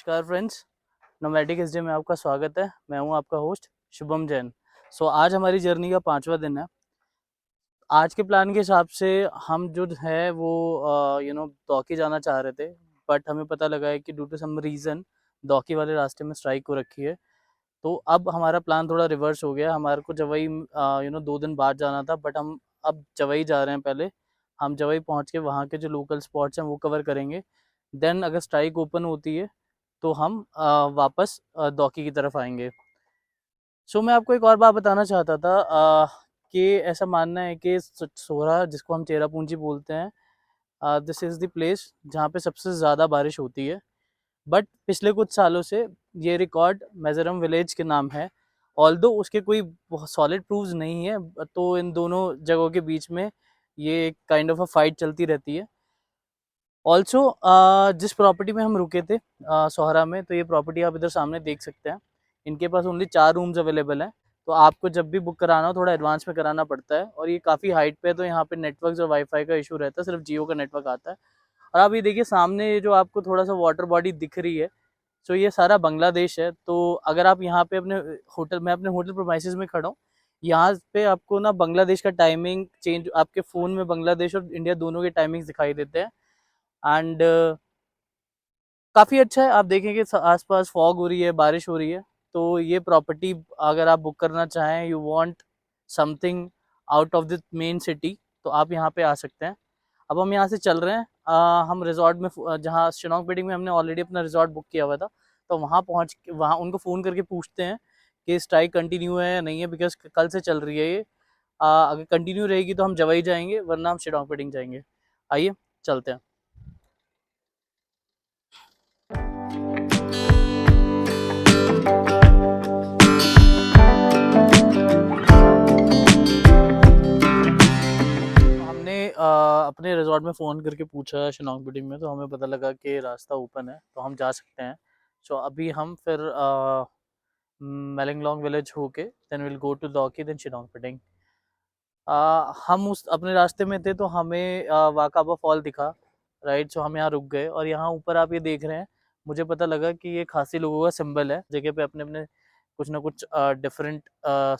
नमस्कार friends, nomadic SJ में आपका स्वागत है। मैं हूं आपका होस्ट शुभम जैन। आज हमारी जर्नी का 5वां दिन है। आज के प्लान के हिसाब से हम जो है वो दौकी जाना चाह रहे थे, बट हमें पता लगा है कि ड्यू टू सम रीज़न दौकी वाले रास्ते में स्ट्राइक हो रखी है। तो अब हमारा प्लान थोड़ा रिवर्स हो गया। हमारे को जवई 2 दिन बाद जाना था, बट हम अब जवई जा रहे हैं। पहले हम जवई पहुंच के वहाँ के जो लोकल स्पॉट्स हैं वो कवर करेंगे। देन अगर स्ट्राइक ओपन होती है तो हम वापस दौकी की तरफ आएंगे। मैं आपको एक और बात बताना चाहता था कि ऐसा मानना है कि सोहरा, जिसको हम चेरापूंजी बोलते हैं, दिस इज़ द प्लेस जहाँ पे सबसे ज़्यादा बारिश होती है। बट पिछले कुछ सालों से ये रिकॉर्ड मिज़ोरम विलेज के नाम है। ऑल्दो उसके कोई सॉलिड प्रूफ्स नहीं है, तो इन दोनों जगहों के बीच में ये एक काइंड ऑफ अ फाइट चलती रहती है। ऑल्सो जिस प्रॉपर्टी में हम रुके थे सोहरा में, तो ये प्रॉपर्टी आप इधर सामने देख सकते हैं। इनके पास ओनली 4 रूम्स अवेलेबल हैं। तो आपको जब भी बुक कराना हो थोड़ा एडवांस में कराना पड़ता है, और ये काफ़ी हाइट पे है, तो यहाँ पे नेटवर्क और वाईफाई का इशू रहता है। सिर्फ जियो का नेटवर्क आता है। और आप ये देखिए सामने ये जो आपको थोड़ा सा वाटर बॉडी दिख रही है, सो ये सारा बांग्लादेश है। तो अगर आप यहाँ पे अपने होटल प्रोमाइसिस में खड़ा हूँ, यहाँ पे आपको ना बांग्लादेश का टाइमिंग चेंज, आपके फ़ोन में बांग्लादेश और इंडिया दोनों के टाइमिंग्स दिखाई देते हैं। एंड काफ़ी अच्छा है। आप देखेंगे आसपास फॉग हो रही है, बारिश हो रही है। तो ये प्रॉपर्टी अगर आप बुक करना चाहें, you want something out of the main city, तो आप यहाँ पे आ सकते हैं। अब हम यहाँ से चल रहे हैं। हम रिजॉर्ट में जहाँ शिलोंग पेडिंग में हमने ऑलरेडी अपना रिजॉर्ट बुक किया हुआ था, तो वहाँ पहुँच के वहाँ उनको फ़ोन करके पूछते हैं कि स्ट्राइक कंटिन्यू है या नहीं है, बिकॉज कल से चल रही है ये। अगर कंटिन्यू रहेगी तो हम जवाई जाएंगे, वरना हम शिलोंग पेडिंग जाएंगे। आइए चलते हैं। हमने अपने रिजॉर्ट में फ़ोन करके पूछा शिलोंग पेडिंग में, तो हमें पता लगा कि रास्ता ओपन है, तो हम जा सकते हैं। अभी हम फिर मेलिंगलोंग विलेज होके then will go to Dawki then Shillong पेडिंग। हम उस अपने रास्ते में थे तो हमें वाकाबा फॉल दिखा, राइट। हम यहाँ रुक गए, और यहाँ ऊपर आप ये देख रहे हैं, मुझे पता लगा कि ये खासी लोगों का सिंबल है। जगह पे अपने अपने कुछ ना कुछ डिफरेंट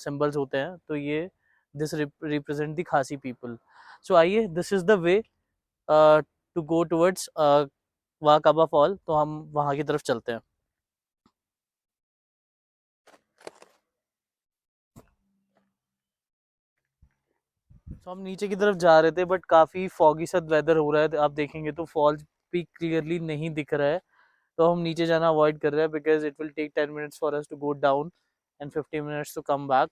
सिंबल्स होते हैं, तो ये this represent the Khasi people. आइए, this is the way to go towards Wakaba fall, तो हम वहाँ की तरफ चलते हैं। हम नीचे की तरफ जा रहे थे, बट काफ़ी फॉगी सा वेदर हो रहा है। आप देखेंगे तो फॉल्स भी क्लियरली नहीं दिख रहा है, तो हम नीचे जाना अवॉइड कर रहे हैं, because it will take 10 minutes for us to go down and 15 minutes to come back.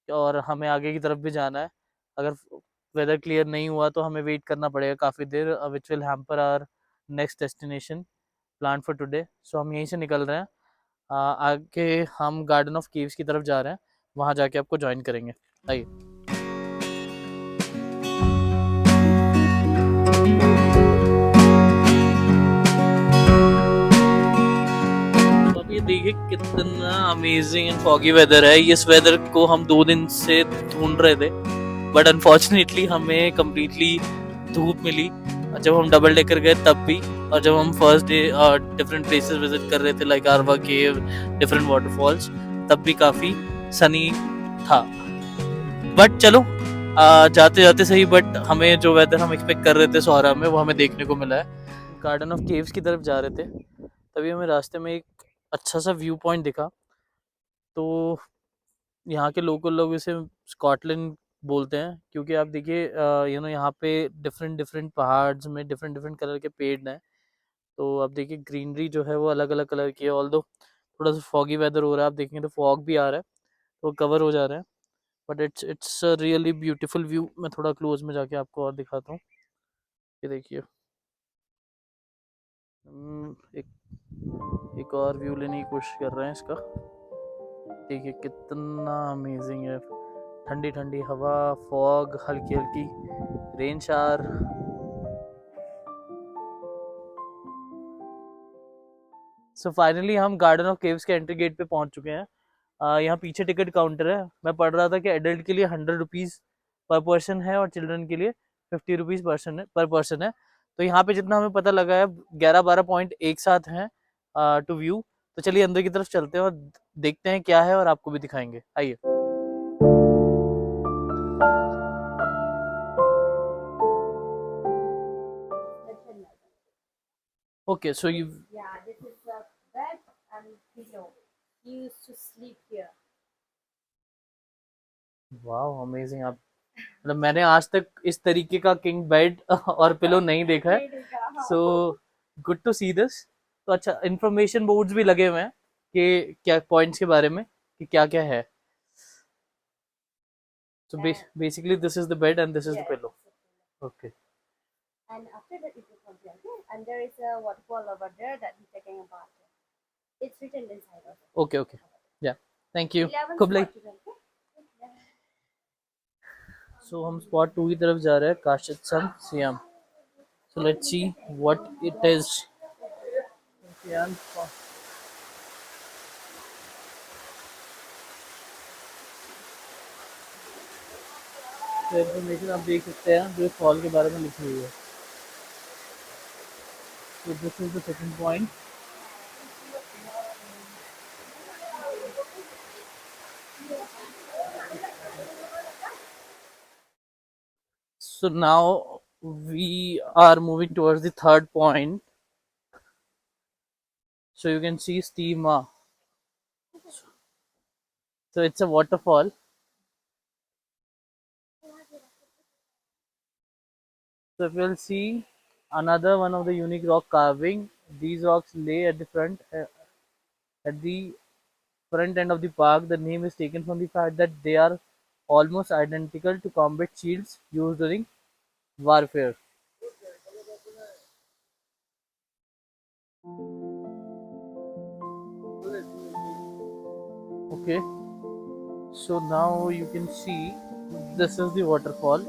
और हमें आगे की तरफ भी जाना है। अगर वेदर क्लियर नहीं हुआ तो हमें वेट करना पड़ेगा काफ़ी देर, which will hamper our next destination plan for today. हम यहीं से निकल रहे हैं। आगे हम गार्डन ऑफ केव्स की तरफ जा रहे हैं, वहाँ जाके आपको ज्वाइन करेंगे। आइए। अब ये देखिए कितना अमेजिंग एंड फॉगी वेदर है। इस वेदर को हम 2 दिन से ढूंढ रहे थे, बट अनफॉर्चुनेटली हमें कम्प्लीटली धूप मिली जब हम डबल डेकर गए तब भी। और जब हम first day different places visit कर रहे थे लाइक आरवा केव, डिफरेंट वाटरफॉल्स, तब भी काफ़ी सनी था। बट चलो, जाते जाते सही, बट हमें जो वेदर हम एक्सपेक्ट कर रहे थे सोहरा में, वो हमें देखने को मिला है। गार्डन ऑफ केव्स की तरफ जा रहे थे, तभी हमें रास्ते में एक अच्छा सा व्यू पॉइंट दिखा। तो यहाँ के लोकल लोग इसे स्कॉटलैंड बोलते हैं, क्योंकि आप देखिए यहाँ पे डिफरेंट डिफरेंट पहाड़ में डिफरेंट डिफरेंट कलर के पेड़ हैं। तो आप देखिए ग्रीनरी जो है वो अलग अलग कलर की है। ऑल्दो थोड़ा सा फॉगी वेदर हो रहा है, आप देखेंगे तो फॉग भी आ रहा है, तो कवर हो जा रहा है। But it's really beautiful view. मैं थोड़ा क्लोज में जाके आपको और दिखाता हूँ। ये देखिए, एक और व्यू लेने की कोशिश कर रहे हैं इसका। देखिए कितना अमेजिंग है। ठंडी ठंडी हवा, फॉग, हल्की हल्की रेन शावर। फाइनली हम गार्डन ऑफ केव्स के एंट्री गेट पे पहुंच चुके हैं। यहाँ पीछे टिकट काउंटर है। मैं पढ़ रहा था कि एडल्ट के लिए 100 रुपीज़ पर पर्सन है, और चिल्ड्रन के लिए 50 रुपीज़ पर पर्सन है। तो यहाँ पे जितना हमें पता लगा है, 11-12 पॉइंट एक साथ हैं। To view. तो चलिए अंदर की तरफ चलते हैं और देखते हैं क्या है और आपको भी दिखाएंगे, आइए। Okay, so you Yeah, this is the bed and pillow. He used to sleep here. वाह अमेजिंग। आप मतलब मैंने आज तक इस तरीके का किंग बेड और पिलो नहीं देखा है, so good to see this. तो अच्छा, इंफॉर्मेशन बोर्ड्स भी लगे हुए हैं कि क्या पॉइंट्स के बारे में कि क्या क्या है। So basically this is the bed and this is the Yes. pillow. Okay. And after that, it is not blanket, and there is a waterfall over there that he's taking a bath. It's written inside of it. Okay, okay. Yeah. Thank you. 11 Kub like, spot, okay? so हम spot 2 की तरफ जा रहे हैं, काशिद सन सियाम। So let's see what it is. सियाम spot. तो इन्फॉर्मेशन आप देख सकते हैं जो फॉल के बारे में लिखी हुई है। So this is the second point. So now we are moving towards the third point. So you can see Steema. So it's a waterfall. So if you'll see another one of the unique rock carving, these rocks lay at the front end of the park. The name is taken from the fact that they are almost identical to combat shields used during warfare. Okay, so now you can see this is the waterfall,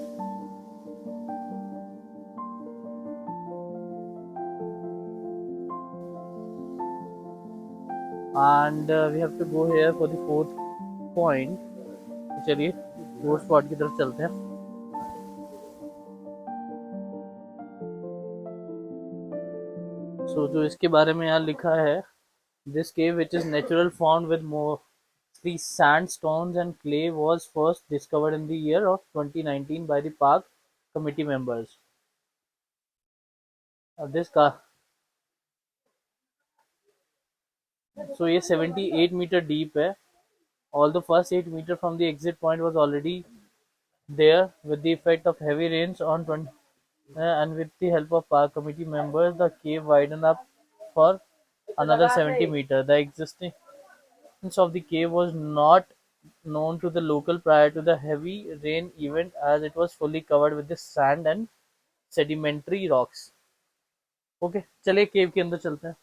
and we have to go here for the fourth point. तो चलिए fourth spot की तरफ चलते हैं। सो जो इसके बारे में यहाँ लिखा है, this cave which is natural found with mostly sandstones and clay was first discovered in the year of 2019 by the park committee members. This का so ये 78 मीटर डीप है। All the first 8 meter from the exit point was already there. With the effect of heavy rains on 20 and with the help of park committee members, the cave widened up for another 70 meter. The existence of the cave was not known to the local prior to the heavy rain event, as it was fully covered with the sand and sedimentary rocks. Okay चलिए केव के अंदर चलते हैं।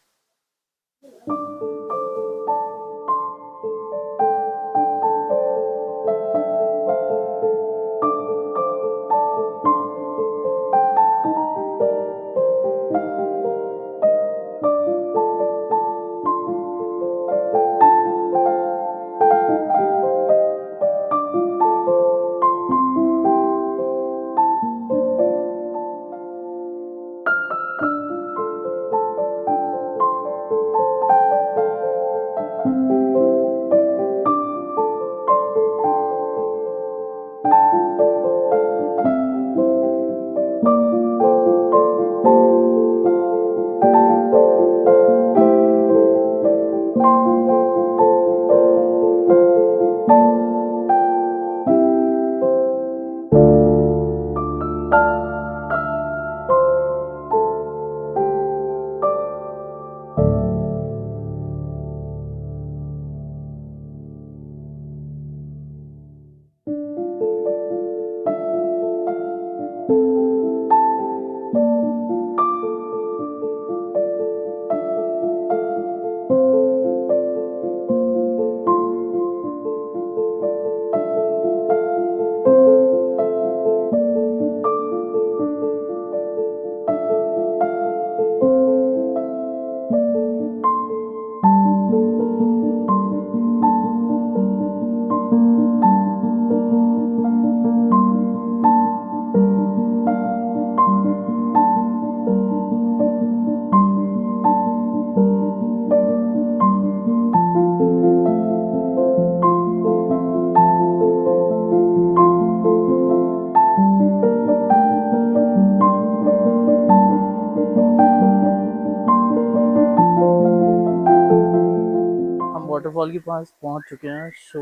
Waterfall के पास पहुंच चुके हैं। So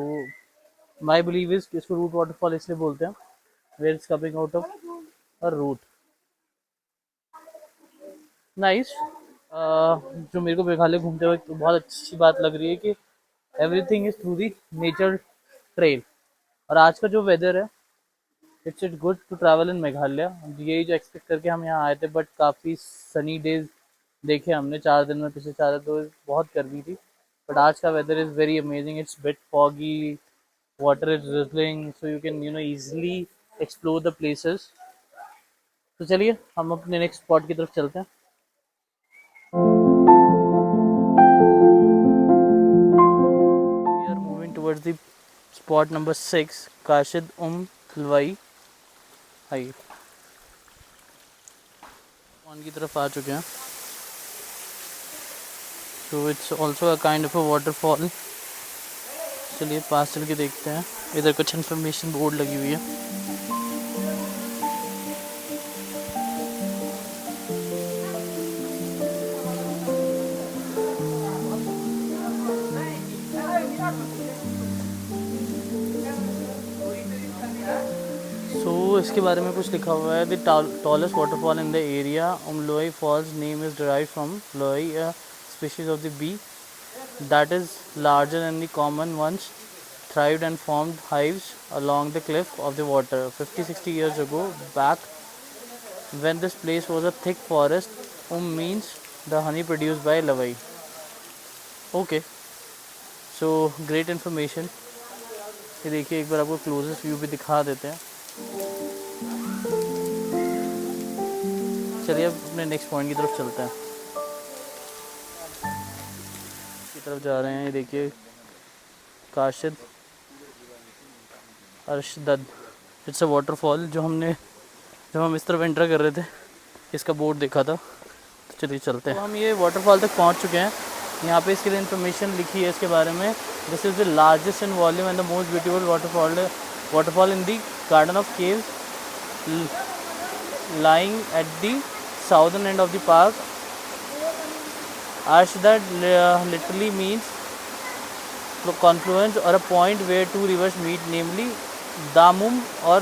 my believe is इसको रूट वाटरफॉल इसलिए बोलते हैं, where it's coming out of a root. Nice. जो मेरे को मेघालय घूमते हुए तो बहुत अच्छी बात लग रही है कि everything is through the nature trail. और आज का जो वेदर है, it's good to travel in Meghalaya. यही जो एक्सपेक्ट करके हम यहाँ आए थे, बट काफ़ी सनी डेज देखे हमने 4 दिन में। पिछले 4 दिन तो बहुत गर्मी थी, बट आज का weather is very amazing. It's bit foggy, water is drizzling, so you can easily explore the places. तो चलिए हम अपने नेक्स्ट स्पॉट की तरफ चलते हैं। We are moving towards the spot number 6, Kashid लवाई हाई पॉइंट की तरफ आ चुके हैं। So it's also a kind of a waterfall। चलिए पास चल के देखते हैं। इधर कुछ इन्फॉर्मेशन बोर्ड लगी हुई है। इसके बारे में कुछ लिखा हुआ है। The tallest waterfall in the area Umloi falls name is derived from Loi, a species of the bee that is larger than the common ones, thrived and formed hives along the cliff of the water 50-60 years ago. Back when this place was a thick forest, means the honey produced by Lavai. Okay, so great information। ये देखिए एक बार आपको closest view भी दिखा देते हैं। चलिए अब अपने नेक्स्ट पॉइंट की तरफ चलते हैं। की तरफ जा रहे हैं। ये देखिए काशिद अरशदद, इट्स अ वाटरफॉल। जब हम इस तरफ एंटर कर रहे थे, इसका बोर्ड देखा था। तो चलिए चलते हैं। तो हम ये वाटरफॉल तक पहुंच चुके हैं। यहाँ पे इसके लिए इन्फॉर्मेशन लिखी है इसके बारे में। This is the largest in volume and the most beautiful waterfall in the garden of cave lying at the southern end of the park. Ashdod literally means confluence or a point where two rivers meet, namely Damum or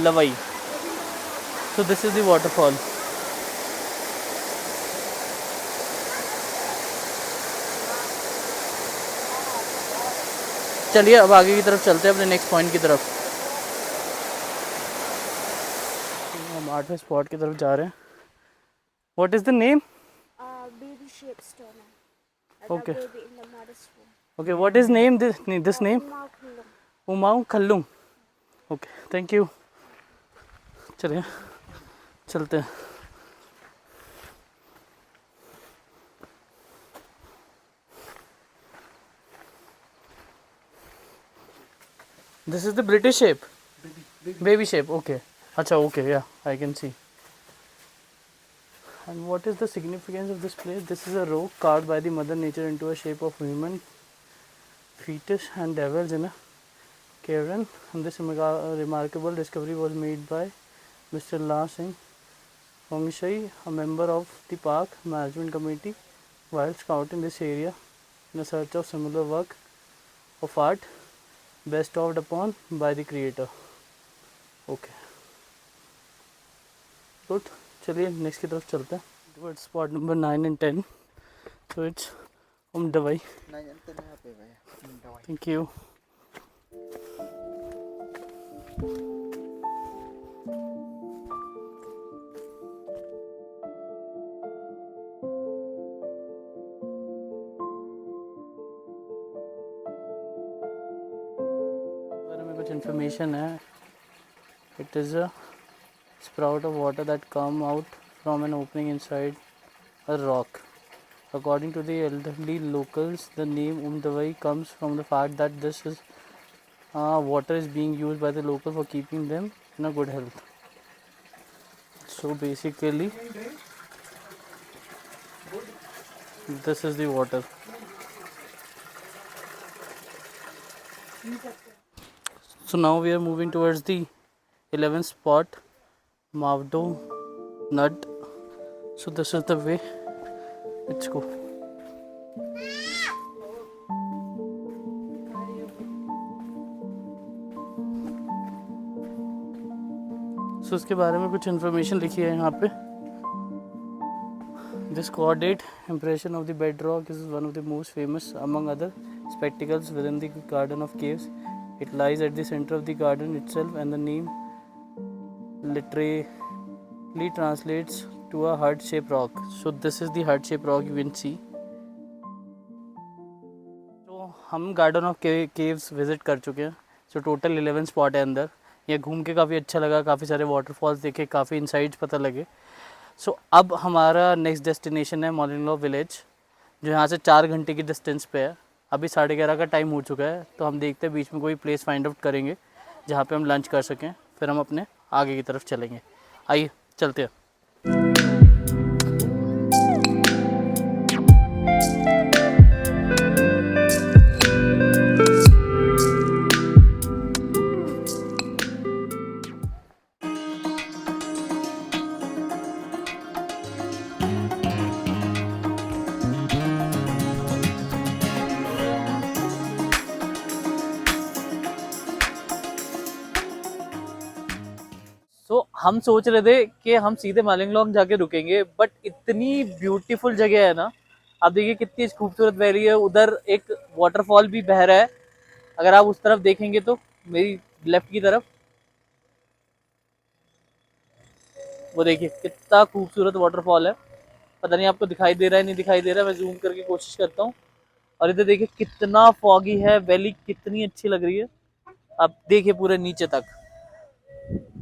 Lavai. So this is the waterfall. चलिए अब आगे की तरफ चलते हैं, अपने next point की तरफ। हम 8वें स्पॉट की तरफ जा रहे हैं। What is the name? Baby shape stone. Okay. Baby in the mother's womb. Okay, what is name this name? Umau Khulum. Umau Khullum. Okay, thank you. चलिए चलते हैं। This is the British shape, baby shape. Okay, अच्छा, okay, yeah I can see. And what is the significance of this place? This is a rock carved by the Mother Nature into a shape of human fetus and devils in a cavern. And this remarkable discovery was made by Mr. La Singh Hongshai, a member of the park management committee, while scouting this area in a search of similar work of art bestowed upon by the creator. Okay, good। चलिए next की तरफ चलते हैं। Towards spot number 9 and 10। So it's दवाई। 9 and 10 यहाँ पे भैया। Thank you. बारे में कुछ इन्फॉर्मेशन है। It is a sprout of water that come out from an opening inside a rock. According to the elderly locals, the name Umdavai comes from the fact that this is water is being used by the local for keeping them in a good health. So basically, this is the water. So now we are moving towards the 11th spot, Mavdo Nut. So this is the way. Let's go. सो उसके बारे में कुछ information लिखी है यहाँ पे। This chordate impression of the bedrock is one of the most famous among other spectacles within the Garden of Caves. It lies at the center of the garden itself, and the name literally translates to a heart-shaped rock. So this is the heart-shaped rock you can see. तो हम garden of caves visit कर चुके हैं। So total 11 spot है अंदर। ये घूम के काफ़ी अच्छा लगा, काफ़ी सारे वाटरफॉल्स देखे, काफ़ी इनसाइट्स पता लगे। सो अब हमारा नेक्स्ट डेस्टिनेशन है मोलिंगलॉ विलेज, जो यहाँ से 4 घंटे की डिस्टेंस पे है। अभी 11:30 का टाइम हो चुका है, तो हम देखते हैं बीच में कोई प्लेस फाइंड आउट करेंगे जहाँ पे हम लंच कर सकें, फिर हम अपने आगे की तरफ चलेंगे। आइए चलते हैं। हम सोच रहे थे कि हम सीधे मालिंगलॉन्ग जाके रुकेंगे, बट इतनी ब्यूटीफुल जगह है ना। आप देखिए कितनी खूबसूरत वैली है, उधर एक वाटरफॉल भी बह रहा है। अगर आप उस तरफ देखेंगे तो मेरी लेफ्ट की तरफ वो देखिए कितना खूबसूरत वाटरफॉल है। पता नहीं आपको दिखाई दे रहा है नहीं दिखाई दे रहा है, मैं जूम करके कोशिश करता हूँ। और इधर देखिए कितना फॉगी है, वैली कितनी अच्छी लग रही है। आप देखिए पूरे नीचे तक,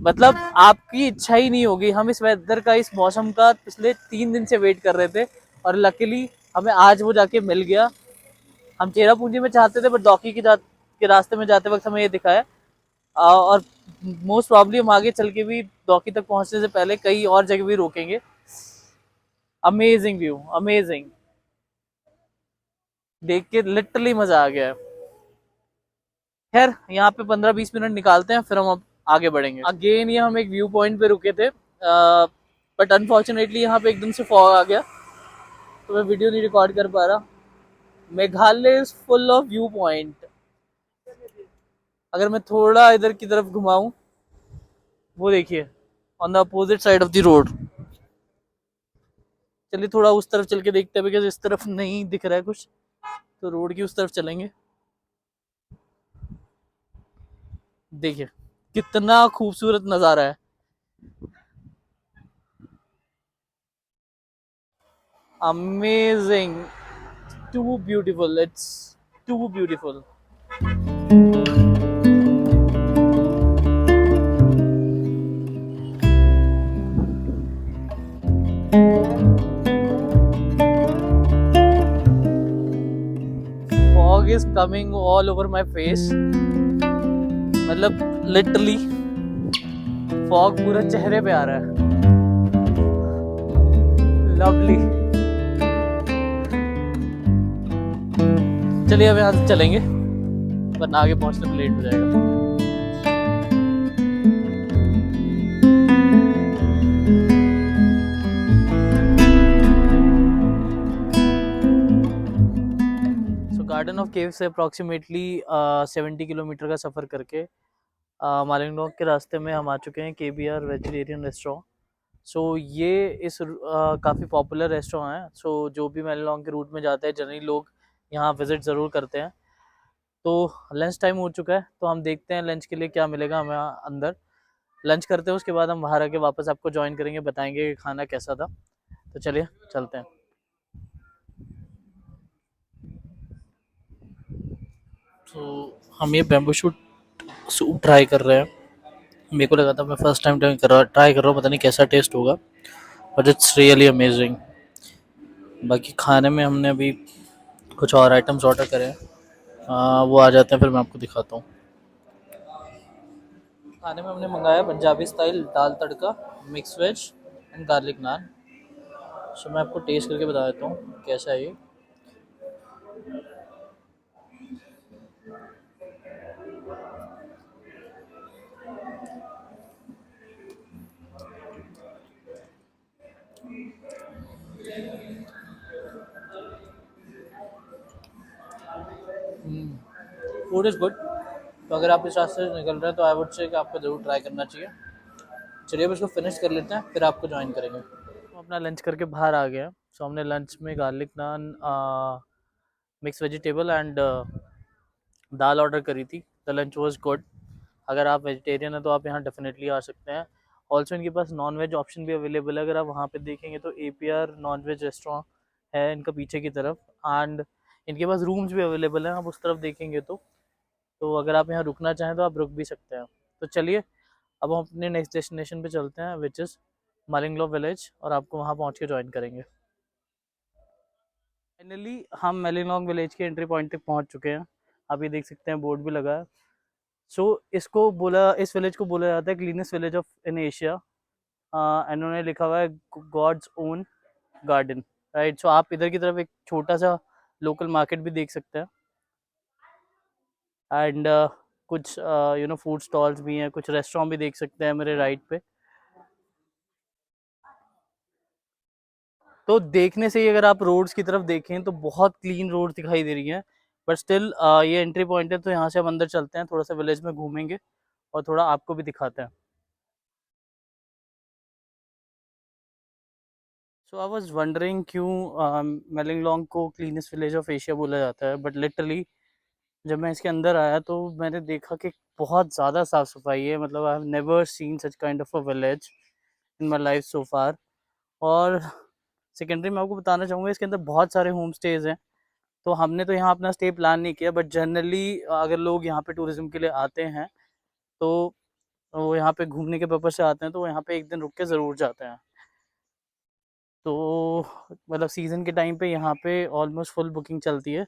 मतलब आपकी इच्छा ही नहीं होगी। हम इस वेदर का, इस मौसम का पिछले 3 दिन से वेट कर रहे थे, और लकीली हमें आज वो जाके मिल गया। हम चेरापूंजी में चाहते थे, बट डॉकी के रास्ते में जाते वक्त हमें ये दिखा है। और मोस्ट प्रॉब्ली हम आगे चल के भी डॉकी तक पहुंचने से पहले कई और जगह भी रोकेंगे। अमेजिंग व्यू, अमेजिंग, देख के लिटरली मजा आ गया है। खैर यहाँ पे 15-20 मिनट निकालते हैं, फिर हम अब आगे बढ़ेंगे। अगेन ये हम एक व्यू पॉइंट पे रुके थे, बट अनफॉर्चुनेटली यहाँ पे एकदम से फॉग आ गया, तो मैं वीडियो नहीं रिकॉर्ड कर पा रहा। Meghalaya is full of view point. अगर मैं थोड़ा इधर की तरफ घुमाऊं, वो देखिए on the opposite side of the road. चलिए थोड़ा उस तरफ चल के देखते हैं, बिकॉज इस तरफ नहीं दिख रहा है कुछ, तो रोड की उस तरफ चलेंगे। देखिए कितना खूबसूरत नज़ारा है। Amazing, too beautiful, it's too beautiful. Fog is coming all over my face, मतलब लिटरली फॉग पूरा चेहरे पे आ रहा है। लवली। चलिए अब यहाँ से चलेंगे, वरना आगे पहुंचने में लेट हो जाएगा। गार्डन ऑफ केव से अप्रॉक्सीमेटली 70 किलोमीटर का सफ़र करके मालिंगलॉन्ग के रास्ते में हम आ चुके हैं KBR वेजिटेरियन रेस्टोरेंट। सो ये इस काफ़ी पॉपुलर रेस्टोरेंट है। सो जो भी मालिंगलॉन्ग के रूट में जाते हैं जनरली लोग यहाँ विज़िट ज़रूर करते हैं। तो लंच टाइम हो चुका है, तो हम देखते हैं लंच के लिए क्या मिलेगा हमें अंदर। लंच करते हैं, उसके बाद हम बाहर आके वापस आपको ज्वाइन करेंगे, बताएंगे कि खाना कैसा था। तो चलिए चलते हैं। तो हम ये बैम्बू शूट सूप ट्राई कर रहे हैं। मेरे को लगा था, मैं फर्स्ट टाइम ट्राई कर रहा हूँ, पता नहीं कैसा टेस्ट होगा, बट इट्स रियली अमेजिंग। बाकी खाने में हमने अभी कुछ और आइटम्स ऑर्डर करे हैं, वो आ जाते हैं फिर मैं आपको दिखाता हूँ। खाने में हमने मंगाया पंजाबी स्टाइल दाल तड़का, mix veg and garlic naan. So मैं आपको टेस्ट करके बता देता हूँ कैसा है ये। Food is good. तो अगर आप इस रास्ते से निकल रहे हैं तो आई वुड से कि आपको ज़रूर ट्राई करना चाहिए। चलिए अब इसको फिनिश कर लेते हैं, फिर आपको ज्वाइन करेंगे। हम अपना लंच करके बाहर आ गए हैं। सो हमने लंच में garlic naan, mix vegetable and dal order करी थी। The lunch was good. अगर आप वेजिटेरियन हैं तो आप यहाँ डेफिनेटली आ सकते हैं। ऑल्सो इनके पास नॉन वेज ऑप्शन भी अवेलेबल है। अगर आप वहाँ पे देखेंगे तो APR नॉन वेज रेस्टोरेंट है इनका पीछे की तरफ, एंड इनके पास रूम्स भी अवेलेबल हैं। आप उस तरफ देखेंगे तो अगर आप यहाँ रुकना चाहें तो आप रुक भी सकते हैं। तो चलिए अब हम अपने नेक्स्ट डेस्टिनेशन पे चलते हैं, विच इज़ मलिंगलो विलेज, और आपको वहाँ पहुँच के ज्वाइन करेंगे। फाइनली हम मेलिनोंग विलेज के एंट्री पॉइंट तक पहुँच चुके हैं। आप ये देख सकते हैं, बोर्ड भी लगा है। सो इस विलेज को बोला जाता है cleanest village of in Asia. इन्होंने लिखा हुआ है गॉड्स ओन गार्डन, राइट। सो आप इधर की तरफ एक छोटा सा लोकल मार्केट भी देख सकते हैं, एंड कुछ फूड स्टॉल्स भी हैं, कुछ रेस्टोरेंट भी देख सकते हैं मेरे राइट पे। तो देखने से ही अगर आप रोड्स की तरफ देखें तो बहुत क्लीन रोड दिखाई दे रही है, बट स्टिल ये एंट्री पॉइंट है, तो यहाँ से हम अंदर चलते हैं, थोड़ा सा विलेज में घूमेंगे और थोड़ा आपको भी दिखाते हैं। सो आई वाज वंडरिंग क्यों मेलिंगलोंग को क्लीनेस्ट विलेज ऑफ एशिया बोला जाता है, बट लिटरली जब मैं इसके अंदर आया तो मैंने देखा कि बहुत ज़्यादा साफ़ सफाई है। मतलब I have never seen such kind of a village in my life so far. और सेकेंडरी मैं आपको बताना चाहूँगा, इसके अंदर बहुत सारे होम स्टेज़ हैं। तो हमने तो यहाँ अपना स्टे प्लान नहीं किया, बट जनरली अगर लोग यहाँ पे टूरिज्म के लिए आते हैं तो वो यहाँ पे घूमने के पर्पज़ से आते हैं, तो वो यहाँ पे एक दिन रुक के ज़रूर जाते हैं। तो मतलब सीज़न के टाइम पे यहाँ पे ऑलमोस्ट फुल बुकिंग चलती है।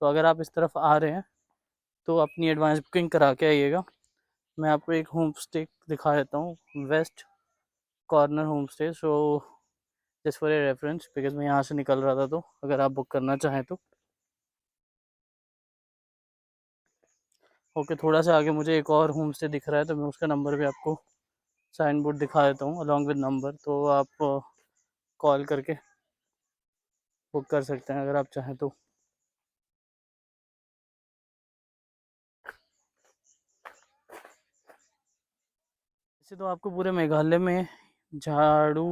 तो अगर आप इस तरफ आ रहे हैं तो अपनी एडवांस बुकिंग करा के आइएगा। मैं आपको एक होम स्टे दिखा देता हूँ, west corner home stay. So just for a reference, because मैं यहाँ से निकल रहा था, तो अगर आप बुक करना चाहें तो ओके। थोड़ा सा आगे मुझे एक और होम स्टे दिख रहा है, तो मैं उसका नंबर भी आपको साइन बोर्ड दिखा देता हूँ अलॉन्ग विद नंबर, तो आप कॉल करके बुक कर सकते हैं अगर आप चाहें तो। वैसे तो आपको पूरे मेघालय में झाड़ू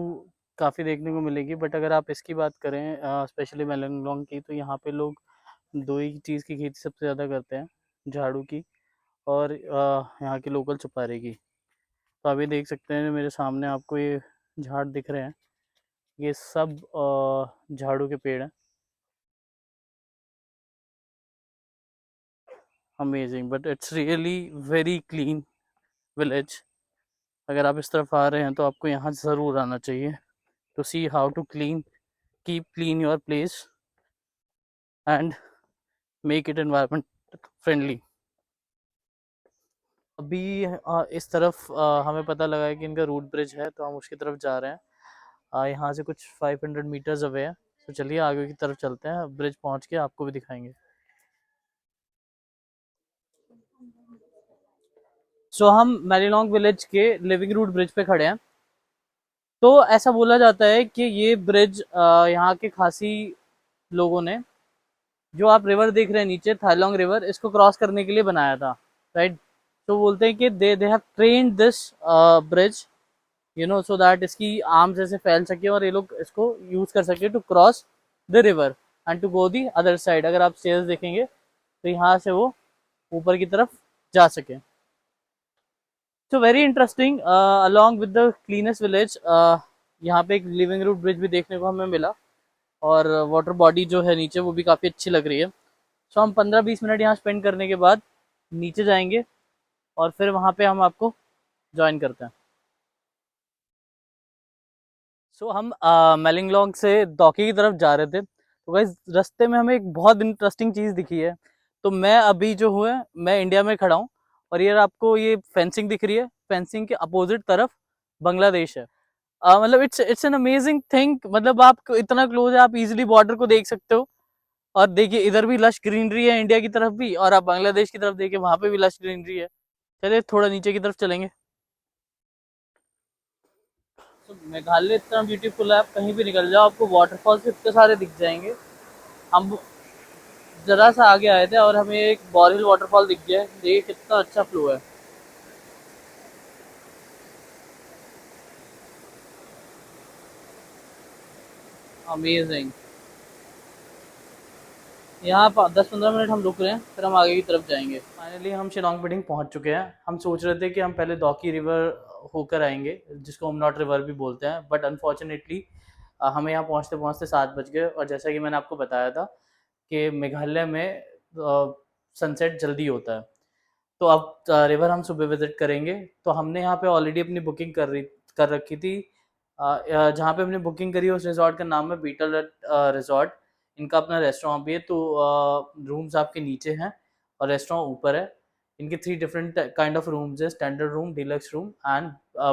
काफ़ी देखने को मिलेगी, बट अगर आप इसकी बात करें स्पेशली मेलंगलोंग की, तो यहाँ पे लोग दो ही चीज़ की खेती सबसे ज़्यादा करते हैं, झाड़ू की और यहाँ की लोकल सुपारी की। तो अभी देख सकते हैं मेरे सामने आपको ये झाड़ दिख रहे हैं, ये सब झाड़ू के पेड़ हैं। Amazing, but it's really very clean village. अगर आप इस तरफ आ रहे हैं तो आपको यहाँ ज़रूर आना चाहिए, to see how to keep clean your place and make it environment friendly. अभी इस तरफ हमें पता लगा है कि इनका रूट ब्रिज है, तो हम उसकी तरफ जा रहे हैं। यहाँ से कुछ 500 मीटर्स अवे है। तो चलिए आगे की तरफ चलते हैं, ब्रिज पहुँच के आपको भी दिखाएंगे। सो हम मैरीलॉन्ग विलेज के लिविंग रूट ब्रिज पे खड़े हैं। तो ऐसा बोला जाता है कि ये ब्रिज यहाँ के खासी लोगों ने, जो आप रिवर देख रहे हैं नीचे, थाईलोंग रिवर, इसको क्रॉस करने के लिए बनाया था, राइट। तो बोलते हैं कि they have trained this bridge, so that इसकी आर्म्स ऐसे फैल सके और ये लोग इसको यूज कर सके to cross the river and to go the other side. अगर आप स्टेयर्स देखेंगे तो यहाँ से वो ऊपर की तरफ जा सके। So very interesting, along with the cleanest village, यहाँ पे एक लिविंग रूट ब्रिज भी देखने को हमें मिला, और वाटर बॉडी जो है नीचे वो भी काफ़ी अच्छी लग रही है। सो हम 15-20 मिनट यहाँ स्पेंड करने के बाद नीचे जाएंगे और फिर वहाँ पे हम आपको ज्वाइन करते हैं। सो हम मेलिंगलोंग से डॉकी की तरफ जा रहे थे, तो गाइस रास्ते में हमें एक बहुत इंटरेस्टिंग चीज़ दिखी है। तो मैं अभी जो हुआ, मैं इंडिया में खड़ा हूँ, और ये आपको ये फेंसिंग दिख रही है, फेंसिंग के अपोजिट तरफ बांग्लादेश है। मतलब इट्स एन अमेजिंग थिंग। मतलब आप इतना क्लोज है, आप इजीली बॉर्डर को देख सकते हो। और देखिए इधर भी लश ग्रीनरी है इंडिया की तरफ भी, और आप बांग्लादेश की तरफ देखिए वहां पे भी लश ग्रीनरी है। चलिए थोड़ा नीचे की तरफ चलेंगे। तो मेघालय इतना ब्यूटीफुल है, आप कहीं भी निकल जाओ आपको वाटरफॉल्स इतने सारे दिख जाएंगे। हम जरा सा आगे आए थे और हमें एक बोरहिल वाटरफॉल दिख गया है, देखिए कितना अच्छा फ्लो है। अमेजिंग। यहाँ पर 10-15 मिनट हम रुक रहे हैं, फिर हम आगे की तरफ जाएंगे। फाइनली हम शिलोंग पिडिंग पहुँच चुके हैं। हम सोच रहे थे कि हम पहले दौकी रिवर होकर आएंगे, जिसको हमनॉट रिवर भी बोलते हैं, बट अनफॉर्चुनेटली हमें यहाँ पहुँचते पहुँचते 7 बज गए। और जैसा कि मैंने आपको बताया था कि मेघालय में सनसेट जल्दी होता है, तो अब रिवर हम सुबह विजिट करेंगे। तो हमने यहाँ पे ऑलरेडी अपनी बुकिंग कर रखी थी। जहाँ पे हमने बुकिंग करी है उस रिजॉर्ट का नाम है बीटल रिजॉर्ट। इनका अपना रेस्टोरेंट भी है, तो रूम्स आपके नीचे हैं और रेस्टोरेंट ऊपर है। इनके 3 डिफरेंट काइंड ऑफ रूम्स है, standard room, deluxe room and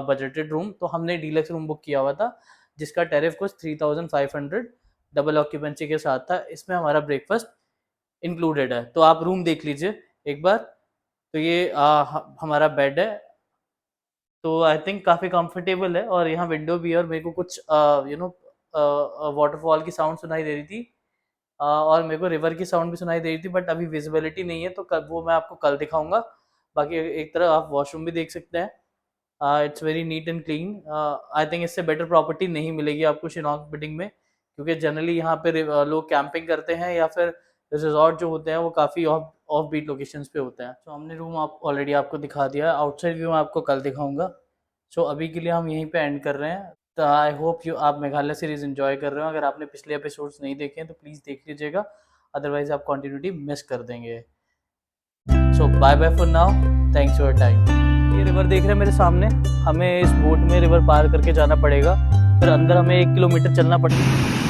budgeted room. तो हमने डीलक्स रूम बुक किया हुआ था, जिसका टैरिफ कुछ 3500 डबल ऑक्यूपेंसी के साथ था। इसमें हमारा ब्रेकफास्ट इंक्लूडेड है। तो आप रूम देख लीजिए एक बार। तो ये हमारा बेड है, तो आई थिंक काफ़ी कंफर्टेबल है। और यहाँ विंडो भी है, और मेरे को कुछ वाटरफॉल की साउंड सुनाई दे रही थी, और मेरे को रिवर की साउंड भी सुनाई दे रही थी, बट अभी विजिबिलिटी नहीं है, तो वो मैं आपको कल दिखाऊंगा। बाकी एक तरह आप वॉशरूम भी देख सकते हैं। It's very neat and clean. I think इससे बेटर प्रॉपर्टी नहीं मिलेगी आपको शिलोंग पिडिंग में, क्योंकि जनरली यहाँ पे लोग कैंपिंग करते हैं, या फिर रिजॉर्ट जो होते हैं वो काफ़ी ऑफ बीट लोकेशंस पे होते हैं। तो हमने रूम आप ऑलरेडी आपको दिखा दिया है। आउटसाइड व्यू मैं आपको कल दिखाऊंगा। सो अभी के लिए हम यहीं पे एंड कर रहे हैं। तो आई होप आप मेघालय सीरीज़ एंजॉय कर रहे हो। अगर आपने पिछले एपिसोड्स नहीं देखे हैं तो प्लीज़ देख लीजिएगा, अदरवाइज आप कंटिन्यूटी मिस कर देंगे। So bye bye for now, thanks for your time. ये रिवर देख रहे हैं मेरे सामने, हमें इस बोट में रिवर पार करके जाना पड़ेगा, फिर अंदर हमें 1 किलोमीटर चलना पड़ेगा।